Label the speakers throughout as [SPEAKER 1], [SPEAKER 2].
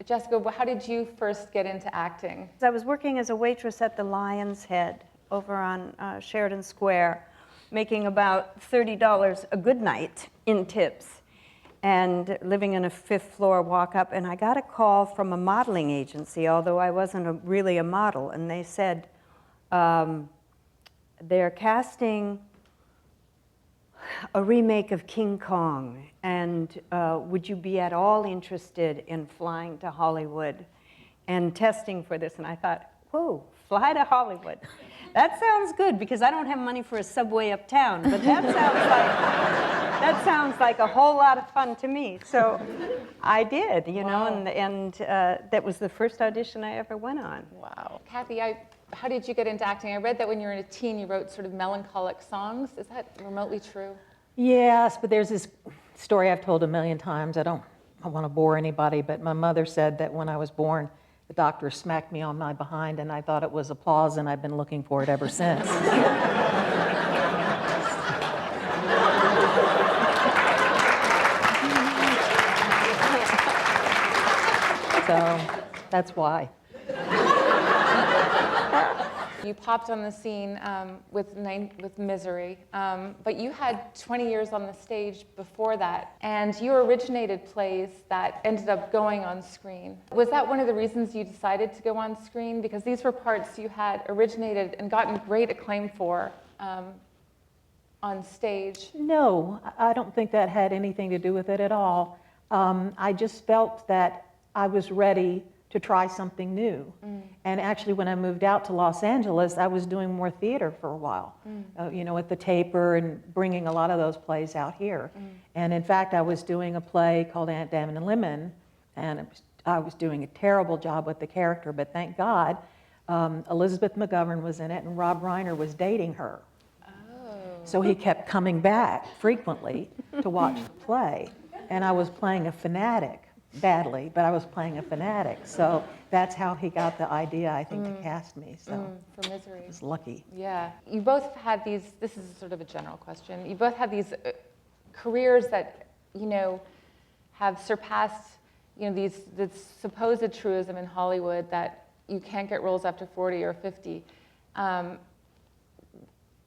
[SPEAKER 1] Jessica, how did you first get into acting?
[SPEAKER 2] I was working as a waitress at the Lion's Head over on Sheridan Square, making about $30 a good night in tips, and living in a 5th floor walk-up. And I got a call from a modeling agency, although I wasn't really a model, and they said they're casting a remake of King Kong, and would you be at all interested in flying to Hollywood and testing for this? And I thought, whoa, fly to Hollywood. That sounds good, because I don't have money for a subway uptown, but that sounds like a whole lot of fun to me. So I did, you know, and that was the first audition I ever went on.
[SPEAKER 1] Wow. Kathy, how did you get into acting? I read that when you were a teen, you wrote sort of melancholic songs. Is that remotely true?
[SPEAKER 3] Yes, but there's this story I've told a million times. I don't want to bore anybody, but my mother said that when I was born, the doctor smacked me on my behind, and I thought it was applause, and I've been looking for it ever since. So that's why.
[SPEAKER 1] You popped on the scene with Misery, but you had 20 years on the stage before that, and you originated plays that ended up going on screen. Was that one of the reasons you decided to go on screen? Because these were parts you had originated and gotten great acclaim for on stage.
[SPEAKER 3] No, I don't think that had anything to do with it at all. I just felt that I was ready to try something new. And actually, when I moved out to Los Angeles, I was doing more theater for a while, you know, at the Taper, and bringing a lot of those plays out here. And in fact, I was doing a play called Aunt Damon and Lemon, and I was doing a terrible job with the character, but thank God, Elizabeth McGovern was in it, and Rob Reiner was dating her. So he kept coming back frequently to watch the play, and I was playing a fanatic. Badly, but I was playing a fanatic, so that's how he got the idea, I think, to cast me. So
[SPEAKER 1] for Misery.
[SPEAKER 3] I was lucky.
[SPEAKER 1] Yeah, you both had these. This is sort of a general question. You both had these careers that, you know, have surpassed, you know, this supposed truism in Hollywood that you can't get roles after 40 or 50.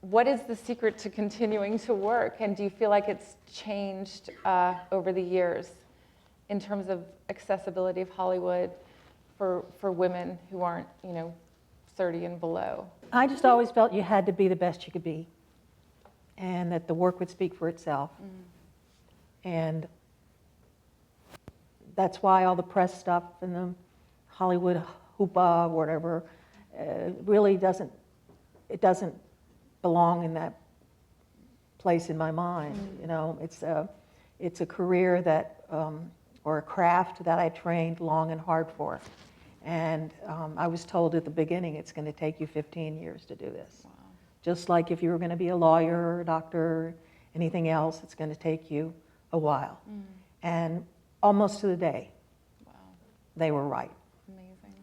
[SPEAKER 1] What is the secret to continuing to work, and do you feel like it's changed over the years in terms of accessibility of Hollywood for women who aren't, you know, 30 and below?
[SPEAKER 3] I just always felt you had to be the best you could be, and that the work would speak for itself. And that's why all the press stuff and the Hollywood hoopah, whatever, really doesn't belong in that place in my mind. You know, it's a career that, or a craft that I trained long and hard for. And I was told at the beginning, it's going to take you 15 years to do this. Wow. Just like if you were going to be a lawyer or a doctor or anything else, it's going to take you a while. And almost to the day, they were right.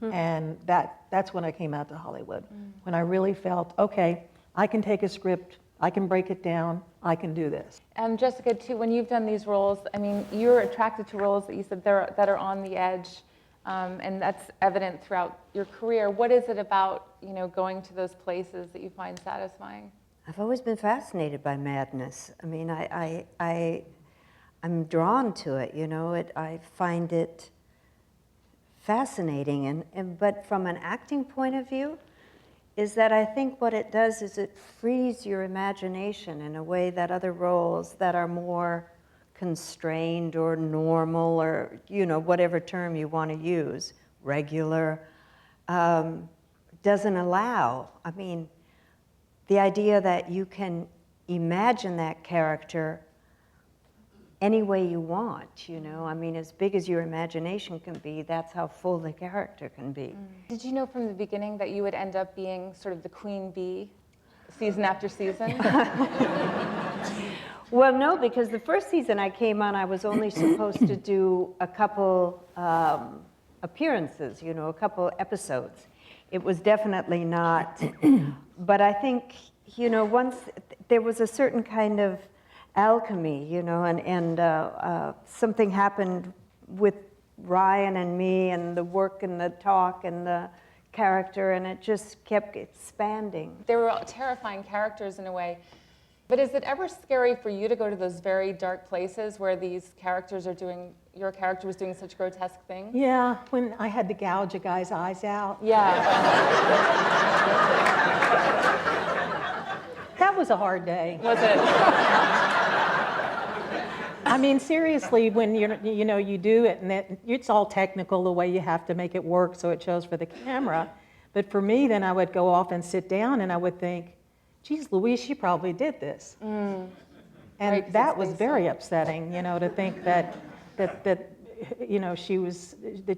[SPEAKER 1] Amazing.
[SPEAKER 3] And that's when I came out to Hollywood, when I really felt, okay, I can take a script, I can break it down, I can do this.
[SPEAKER 1] And Jessica, too, when you've done these roles, I mean, you're attracted to roles that you said that are on the edge, and that's evident throughout your career. What is it about, you know, going to those places that you find satisfying?
[SPEAKER 2] I've always been fascinated by madness. I mean, I'm drawn to it, you know. I find it fascinating, but from an acting point of view, is that I think what it does is it frees your imagination in a way that other roles that are more constrained or normal, or, you know, whatever term you want to use, regular, doesn't allow. I mean, the idea that you can imagine that character any way you want, you know. I mean, as big as your imagination can be, that's how full the character can be.
[SPEAKER 1] Did you know from the beginning that you would end up being sort of the queen bee, season after season?
[SPEAKER 2] Well, no, because the first season I came on, I was only supposed to do a couple appearances, you know, a couple episodes. It was definitely not, but I think, you know, once there was a certain kind of alchemy, you know, and something happened with Ryan and me and the work and the talk and the character, and it just kept expanding.
[SPEAKER 1] They were all terrifying characters in a way. But is it ever scary for you to go to those very dark places where these characters are doing, your character was doing such grotesque things?
[SPEAKER 3] Yeah, when I had to gouge a guy's eyes out.
[SPEAKER 1] Yeah.
[SPEAKER 3] That was a hard day.
[SPEAKER 1] Was it?
[SPEAKER 3] I mean, seriously, when you do it, and it's all technical, the way you have to make it work so it shows for the camera. But for me, then I would go off and sit down, and I would think, geez, Louise, she probably did this. And
[SPEAKER 1] Right,
[SPEAKER 3] that
[SPEAKER 1] 'cause
[SPEAKER 3] was
[SPEAKER 1] it's
[SPEAKER 3] very upsetting, to think that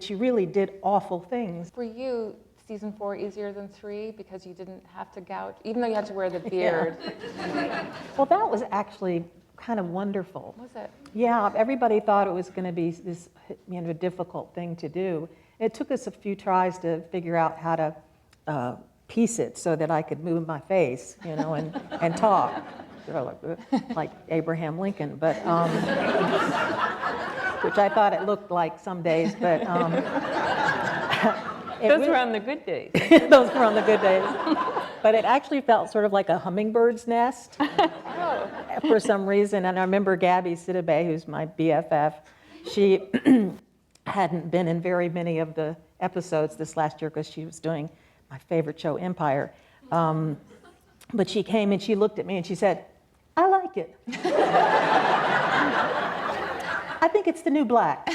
[SPEAKER 3] she really did awful things.
[SPEAKER 1] For you, season 4 easier than 3 because you didn't have to gouge, even though you had to wear the beard.
[SPEAKER 3] Well, that was actually kind of wonderful.
[SPEAKER 1] Was it?
[SPEAKER 3] Yeah, everybody thought it was going to be this, difficult thing to do. It took us a few tries to figure out how to piece it so that I could move my face, and talk, like Abraham Lincoln, but which I thought it looked like some days, but
[SPEAKER 2] Those were on the good days.
[SPEAKER 3] those were on the good days. But it actually felt sort of like a hummingbird's nest for some reason. And I remember Gabby Sidibe, who's my BFF, she hadn't been in very many of the episodes this last year because she was doing my favorite show, Empire. But she came and she looked at me and she said, I like it. I think it's the new black.